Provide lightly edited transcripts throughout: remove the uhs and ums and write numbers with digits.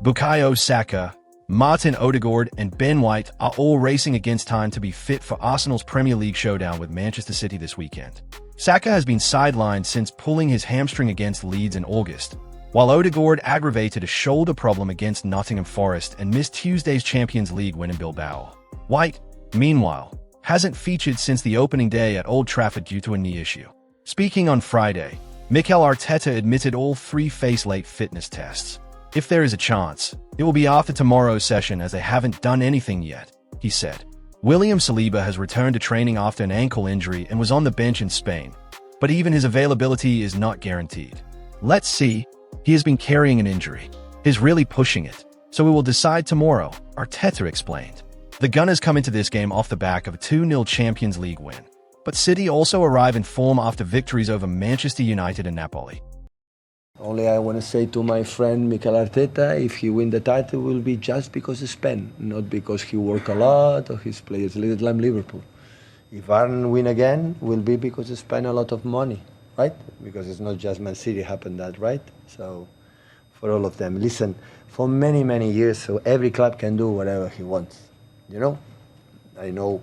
Bukayo Saka, Martin Ødegaard, and Ben White are all racing against time to be fit for Arsenal's Premier League showdown with Manchester City this weekend. Saka has been sidelined since pulling his hamstring against Leeds in August, while Ødegaard aggravated a shoulder problem against Nottingham Forest and missed Tuesday's Champions League win in Bilbao. White, meanwhile, hasn't featured since the opening day at Old Trafford due to a knee issue. Speaking on Friday, Mikel Arteta admitted all three face late fitness tests. If there is a chance, it will be after tomorrow's session as they haven't done anything yet, he said. William Saliba has returned to training after an ankle injury and was on the bench in Spain, but even his availability is not guaranteed. Let's see. He has been carrying an injury. He's really pushing it, so we will decide tomorrow, Arteta explained. The Gunners come into this game off the back of a 2-0 Champions League win, but City also arrive in form after victories over Manchester United and Napoli. Only I want to say to my friend Mikel Arteta, if he win the title, it will be just because of Spain, not because he worked a lot or his players a little like Liverpool. If Arsenal win again, it will be because he spent a lot of money, right? Because it's not just Man City happened that, right? So for all of them, listen, for many, many years, so every club can do whatever he wants. You know, I know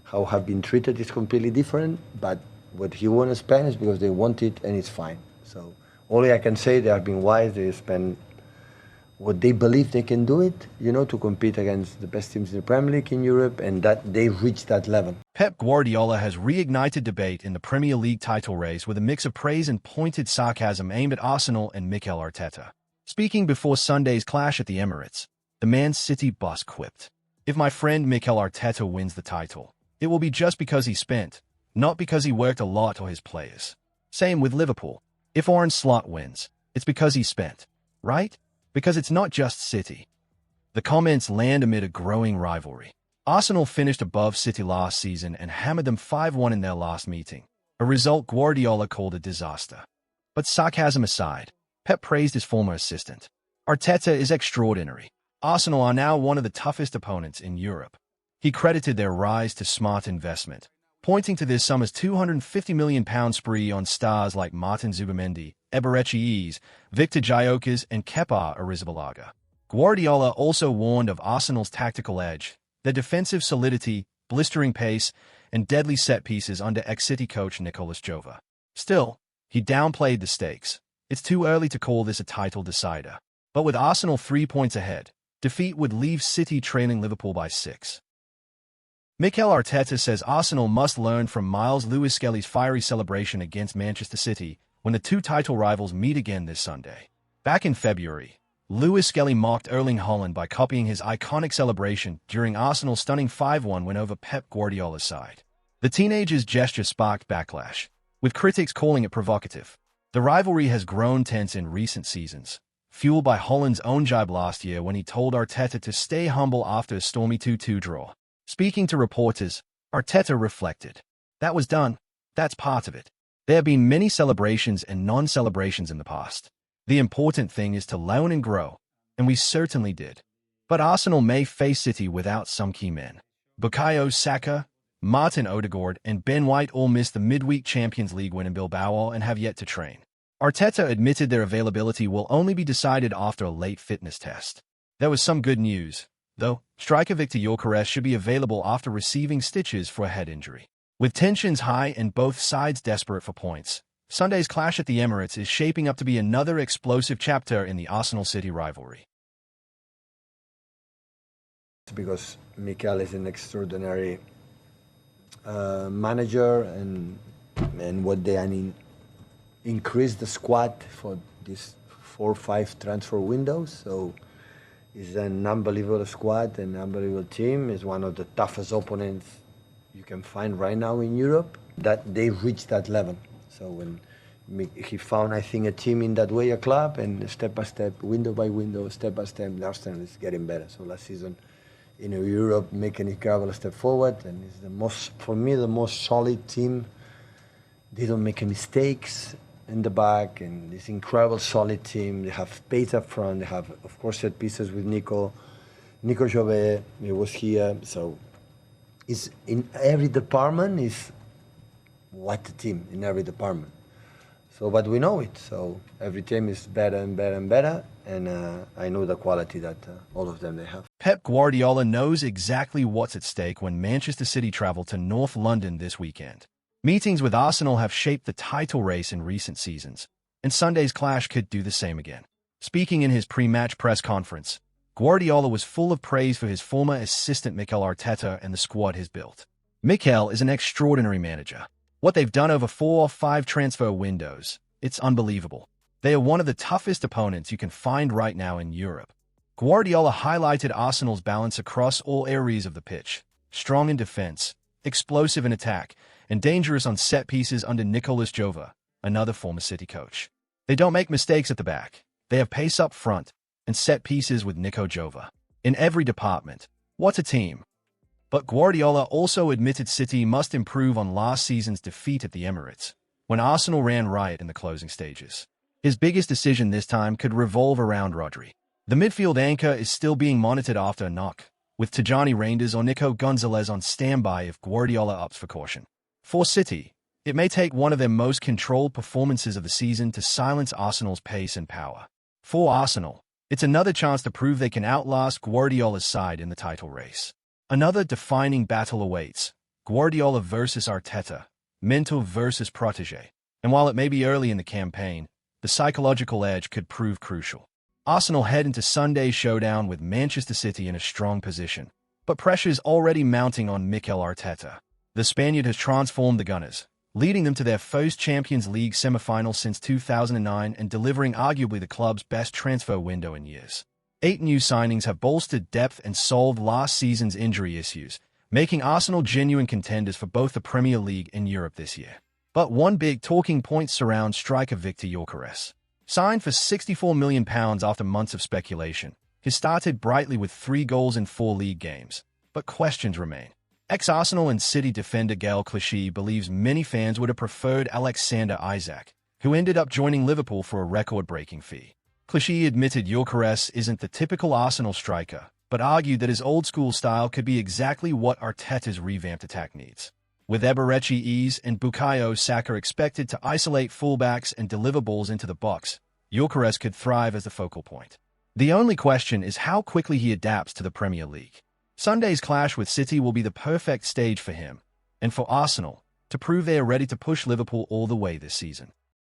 how have been treated is completely different, but what he won in Spain is because they want it and it's fine. So only I can say they have been wise. They spend what they believe they can do it, you know, to compete against the best teams in the Premier League in Europe, and that they reached that level. Pep Guardiola has reignited debate in the Premier League title race with a mix of praise and pointed sarcasm aimed at Arsenal and Mikel Arteta. Speaking before Sunday's clash at the Emirates, the Man City boss quipped, "If my friend Mikel Arteta wins the title, it will be just because he spent, not because he worked a lot or his players." Same with Liverpool. If Arne Slot wins, it's because he spent, right? Because it's not just City. The comments land amid a growing rivalry. Arsenal finished above City last season and hammered them 5-1 in their last meeting, a result Guardiola called a disaster. But sarcasm aside, Pep praised his former assistant. Arteta is extraordinary. Arsenal are now one of the toughest opponents in Europe. He credited their rise to smart investment, pointing to this summer's £250 million spree on stars like Martin Zubimendi, Eberechi, Victor Gyökeres, and Kepa Arrizabalaga. Guardiola also warned of Arsenal's tactical edge, their defensive solidity, blistering pace, and deadly set pieces under ex-City coach Nicolas Jova. Still, he downplayed the stakes. It's too early to call this a title decider. But with Arsenal 3 points ahead, defeat would leave City trailing Liverpool by 6. Mikel Arteta says Arsenal must learn from Miles Lewis-Skelly's fiery celebration against Manchester City when the two title rivals meet again this Sunday. Back in February, Lewis-Skelly mocked Erling Haaland by copying his iconic celebration during Arsenal's stunning 5-1 win over Pep Guardiola's side. The teenager's gesture sparked backlash, with critics calling it provocative. The rivalry has grown tense in recent seasons, fueled by Haaland's own jibe last year when he told Arteta to stay humble after a stormy 2-2 draw. Speaking to reporters, Arteta reflected, "That was done. That's part of it. There have been many celebrations and non-celebrations in the past. The important thing is to learn and grow, and we certainly did. But Arsenal may face City without some key men. Bukayo Saka, Martin Ødegaard, and Ben White all missed the midweek Champions League win in Bilbao and have yet to train." Arteta admitted their availability will only be decided after a late fitness test. There was some good news, though. Striker Victor Gyökeres should be available after receiving stitches for a head injury. With tensions high and both sides desperate for points, Sunday's clash at the Emirates is shaping up to be another explosive chapter in the Arsenal-City rivalry. Because Mikel is an extraordinary manager, and what they increased the squad for these 4 or 5 transfer windows. So it's an unbelievable squad, an unbelievable team. It's one of the toughest opponents you can find right now in Europe. That they reached that level. So when he found, I think, a team in that way, a club, and step by step, window by window, step by step, Arsenal is getting better. So last season, Europe making it gravel a step forward, and it's the most, for me, the most solid team. They don't make mistakes in the back, and this incredible solid team. They have pace up front. They have, of course, set pieces with Nico Jove. He was here, so it's in every department. Is what a team in every department. So, but we know it. So every team is better and better and better, and I know the quality that all of them they have. Pep Guardiola knows exactly what's at stake when Manchester City travel to North London this weekend. Meetings with Arsenal have shaped the title race in recent seasons, and Sunday's clash could do the same again. Speaking in his pre-match press conference, Guardiola was full of praise for his former assistant Mikel Arteta and the squad he's built. Mikel is an extraordinary manager. What they've done over 4 or 5 transfer windows, it's unbelievable. They are one of the toughest opponents you can find right now in Europe. Guardiola highlighted Arsenal's balance across all areas of the pitch: strong in defense, explosive in attack, and dangerous on set pieces under Nicolas Jova, another former City coach. They don't make mistakes at the back. They have pace up front and set pieces with Nico Jova. In every department, what a team. But Guardiola also admitted City must improve on last season's defeat at the Emirates, when Arsenal ran riot in the closing stages. His biggest decision this time could revolve around Rodri. The midfield anchor is still being monitored after a knock, with Tijani Reinders or Nico Gonzalez on standby if Guardiola opts for caution. For City, it may take one of their most controlled performances of the season to silence Arsenal's pace and power. For Arsenal, it's another chance to prove they can outlast Guardiola's side in the title race. Another defining battle awaits: Guardiola versus Arteta, mentor versus protégé. And while it may be early in the campaign, the psychological edge could prove crucial. Arsenal head into Sunday's showdown with Manchester City in a strong position, but pressure's already mounting on Mikel Arteta. The Spaniard has transformed the Gunners, leading them to their first Champions League semi-final since 2009 and delivering arguably the club's best transfer window in years. 8 new signings have bolstered depth and solved last season's injury issues, making Arsenal genuine contenders for both the Premier League and Europe this year. But one big talking point surrounds striker Viktor Gyökeres. Signed for £64 million after months of speculation, he started brightly with 3 goals in 4 league games. But questions remain. Ex-Arsenal and City defender Gaël Clichy believes many fans would have preferred Alexander Isak, who ended up joining Liverpool for a record-breaking fee. Clichy admitted Gyökeres isn't the typical Arsenal striker, but argued that his old-school style could be exactly what Arteta's revamped attack needs. With Eberechi and Bukayo Saka expected to isolate fullbacks and deliver balls into the box, Gyökeres could thrive as the focal point. The only question is how quickly he adapts to the Premier League. Sunday's clash with City will be the perfect stage for him, and for Arsenal, to prove they are ready to push Liverpool all the way this season.